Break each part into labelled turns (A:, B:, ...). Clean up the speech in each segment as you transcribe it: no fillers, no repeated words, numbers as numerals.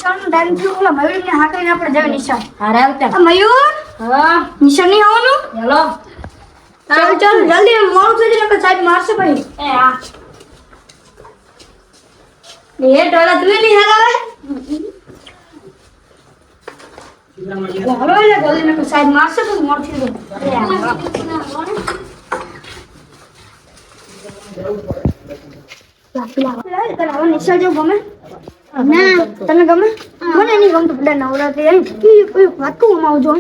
A: નિશાળનો time થયો. ઓલા મયુરને હાંકીને આપણે જઈએ નિશાળ.
B: હા રાવ ત્યાં.
A: મયુર
B: હા
A: નિશાળ નહીં આવવાનું?
B: હેલો
A: ચાલ ચાલ જલ્દી મોડું થઈ જાય તો સાહેબ મારશે ભાઈ.
B: એ હા
A: એ ડોલા તું નહીં હલાવે. હાલો એટલે જલ્દી નકર સાહેબ મારશે તો મોડું થઈ જાય. તને હવે નિશાળ જેવું ગમે? ના તને ગમે? મને નહીં ગમતું. બધા નવરાત્રી આવી કોઈ વાત કહું અમાવું જો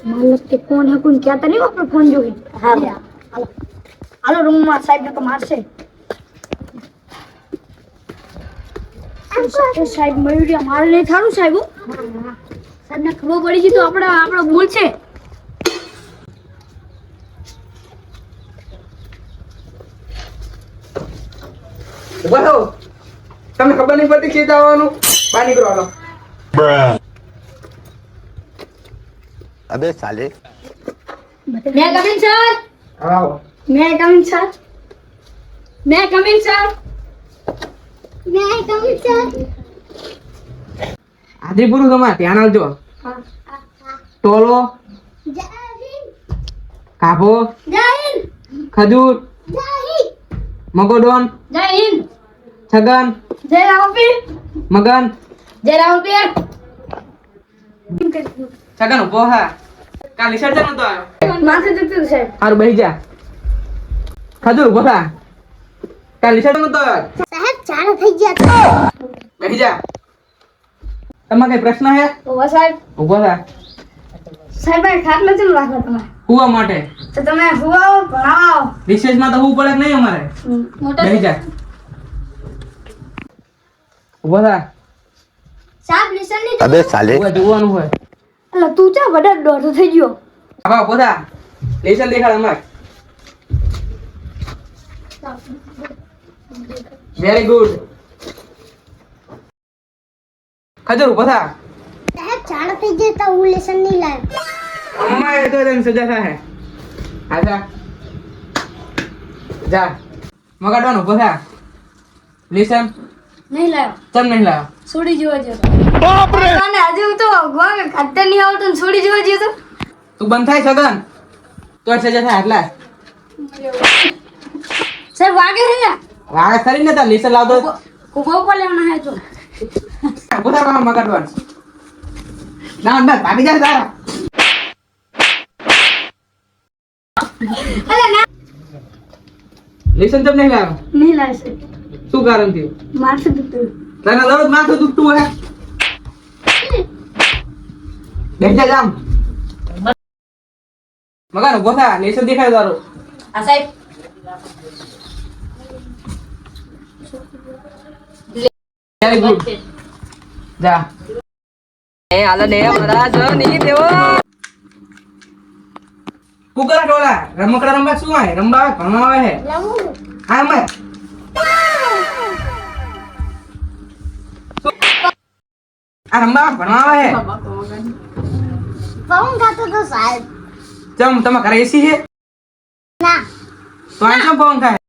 A: મારે કે ફોન હકું ક્યાં તને આપણે ફોન જોઈ.
B: હા
A: હાલો રૂમમાં સાહેબ ને તો મારશે. સાહેબ મયુરિયા મારે નહીં થારું સાહેબ. સાહેબ ને ખબર પડી ગઈ તો આપણો ભૂલ છે.
C: ઉભા તમને ખબર નહીં પડતી ખેત આવવાનું બહાર નીકળો હાલો.
D: अबे साले
B: મે કમિંગ સર
C: આવો
A: મે કમિંગ સર.
B: મે કમિંગ સર
C: આદરી પૂરું તમારે ધ્યાન આવજો. ટોલો કાભો ખજૂર મગોડોન
B: જય હિન્દ
C: છગન
A: જય રાવપીર.
C: મગન
B: જય રાવપીર.
C: છગન ઉભો હા કાલ વિસર્જન નતો આવ્યો.
A: માથે દુખતું સાહેબ.
C: હારું બેહી જા. ખજૂર ઉભો થા કાલ વિસર્જન નતો આવ્યો.
A: સાહેબ ચાલો થઈ ગયા.
C: બેહી જા. તમારે કઈ પ્રશ્ન હે?
A: ઓવા સાહેબ.
C: ઉભો થા.
A: સાહેબ આ ખાટલો ચમ રાખો તમે?
C: હુવા માટે.
A: તો તમે હુવાઓ ભણાવો.
C: રિસેસમાં તો હું પડે કે નહીં અમારે.
B: મોટા
C: બેહી જા. ઉભો થા.
A: સાહેબ નિશાન ની
D: अबे साले
C: ઉભા જોવાનું હોય.
A: એટલે તું ચા વડા દોઢ થઈ ગયો.
C: આવા ઉભો થા. લેસન દેખાડ અમાર. Very good. ખજૂર ઉભો થા.
A: સાહેબ ચાલો થઈ ગયા તો હું લેસન નહીં લાવ્યો.
C: અમારે તો તને સજા થાય. આજા જા. મગાડવાનું ઉભો થા. લેસન
A: નહીં લાવ્યો.
C: ચમ નહીં લાવ્યો.
A: છોડી જોવા જતો. બાપ રે. અને હજુ તો ગોંગ ખાતર નહીં આવતું ને છોડી જોવા જતો.
C: તું બંધ થાય સગન તો સજા થાય આટલા.
A: સાહેબ વાગે છે.
C: વાગે ખરી ને તાર લેસન લાવતો.
A: ઉભો ઉપર લેવાના હે તો.
C: ઉભો થા કામ મગાડવાનું. ના ના ભાગી જા તારા.
A: અલે ના
C: લેસન ચમ નહીં લાવ્યો.
A: નહીં લાવશે.
C: શું કારણ થયું?
A: મારશે દુખતું.
C: તને દરરોજ માથું દુખતું હોય. બેઠ જા જામ. મગાન ઉભો થા. લેસન દેખાય તારું.
B: આ સાહેબ
C: વેરી ગુડ. જા.
B: એ આલે ને મહારાજ ની દેવો
C: તું કરે ટોલા રમકડા રમવા શું આવે? રમવા આવે ભણવા આવે હે. હા મત આ રમવા આવે ભણવા આવે હે.
A: પવન ખાતો તો સાહેબ.
C: ચમ તમારા ઘરે એસી છે?
A: ના.
C: તો આ કેમ પવન ખાય?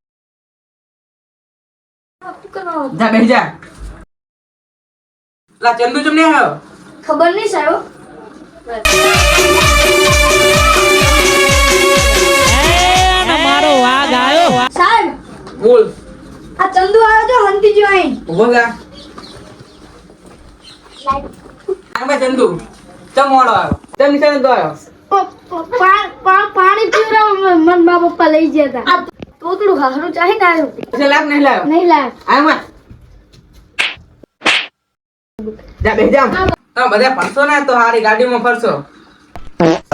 C: જા બેસી જા. લા ચંદુ ચમ નહીં આવ્યો?
A: ખબર નહીં સાહેબ. સાહેબ
C: બોલ.
A: આ ચંદુ આવ્યો તો હંતી જો અહીં.
C: ઉભો થા. આ ભાઈ ચંદુ ચમ મોડો આવ્યો? ચમ નિશાન તો આવ્યો?
A: પાણી પીવડાવ મન મા પપ્પા લઈ ગયા હતા. આ તોતડું હારું ચાહી ને આવ્યો.
C: પછી લાગ નહીં લાવ્યો?
A: નહીં લાવ્યો.
C: આ મત જા બેસી જા. તમે બધા ફરશો ને તો હારી ગાડીમાં ફરશો.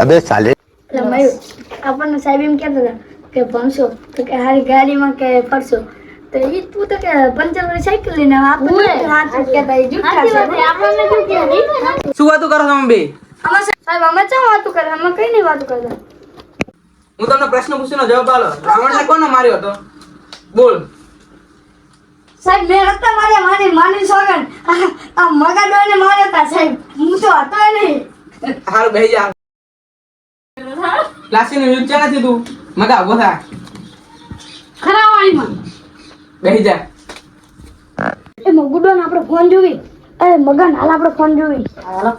D: अबे साले
A: એટલે મયુર આપણને સાહેબ એમ કહેતા હતા કે ભણશો તો કે હારી ગાડીમાં કે ફરશો તો એ તું તો કે પંચર વાળી સાયકલ લઈને આપણને હાથ કહેતા એ જૂઠા છે. આપણને શું કહે?
C: શું વાતું કરો તમે બે?
A: આમાં સાહેબ અમે ચા વાતું કરે? અમે કઈ નહીં વાતું કરતા.
C: હું તમને પ્રશ્ન પૂછીનો જવાબ આલો. રાવણને કોને માર્યો હતો? બોલ.
A: સાહેબ મેં રસ્તા માર્યા માની સોગન આ મગાડોને માર્યા હતા સાહેબ. હું તો હતો નહીં.
C: હારું બેસી જા. ક્લાસીનું યુદ્ધ ચાલે છે તું. મગા ઉભો થા.
A: ખરા વાળીમાં
C: બેસી જા.
A: એ મગુડો ને આપણે ફોન જોવી. એ મગન હાલ આપણે ફોન જોઈ.
B: હાલો.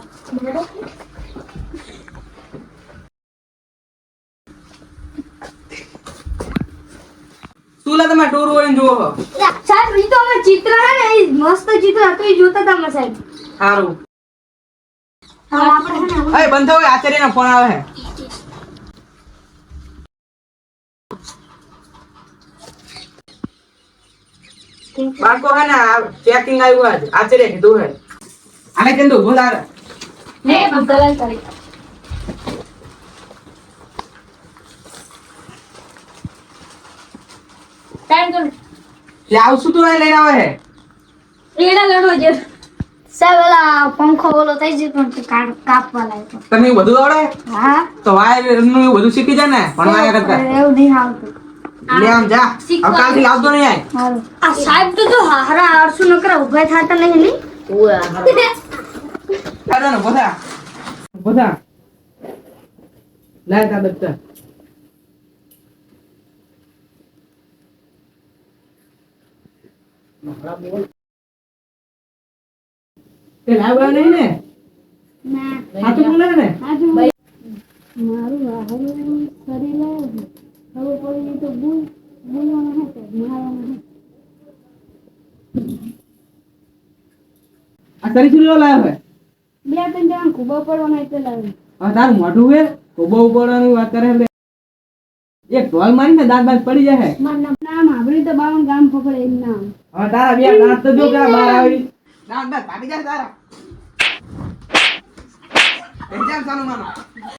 C: શું લા તમે ટોર વળીને જુઓ છો?
A: સાહેબ ઈ તો અમે ચિત્ર હે ને ઈ મસ્ત ચિત્ર હતું ઈ જોતા હતા અમે સાહેબ.
C: સારું.
A: હા આપણે હે ને
C: એ બંધ થયો આચાર્યનો ફોન આવે છે. બાળકો હે ને ચેકિંગ આવ્યું આજ આચાર્ય કીધું હે. આને કીધું બોલાવે.
A: ને બદલાઈ કરી. ટાઈમ કર.
C: તે આવશું તું લઈને આવે હે.
A: એડા લડવો છે. સાહેબ ઓલા પંખો ઓલો થઈ જતો તો કાપવા લાગ્યો.
C: તને એવું બધું આવડે?
A: હા
C: તો વાયર નું એવું બધું શીખી જા ને ભણવા કરતા.
A: એવું નહીં આવતું.
C: લે આમ જા. હવે કાલથી લાવતો નહીં આય.
A: હારું. આ સાહેબ તો જો હારા આરસુ નકરા ઉભા થાતા નહીં ની.
C: કાઢો ને બોધા. બોધા. લાય તા દત્તા. તે લાવ્યા નહીં ને?
A: ના
C: સાચું બોલે ને?
A: આજુ મારું હારું શરીર લાવ્યો હવે પડી તો બોલવાનું હે મારવાનું હે.
C: આ તારી શું લાવ્યો હે?
A: બે ત્રણ જણા ખૂબ પડવાના એટલે લાવ્યો.
C: હવે તારું મોઢું હે બહુ પડવાની વાત કરે છે. એક ઢોલ મારી ને દાંત બાંત પડી જાય.
A: મારું નામ સાંભળ્યું તો 52 ગામ ફફડે એમ નામ.
C: હવે તારા બે દાંત તો જો પેલા બહાર આવી દાંત બાંત ભાગી જાય તારા. એક્ઝામ ચાલુ માનો.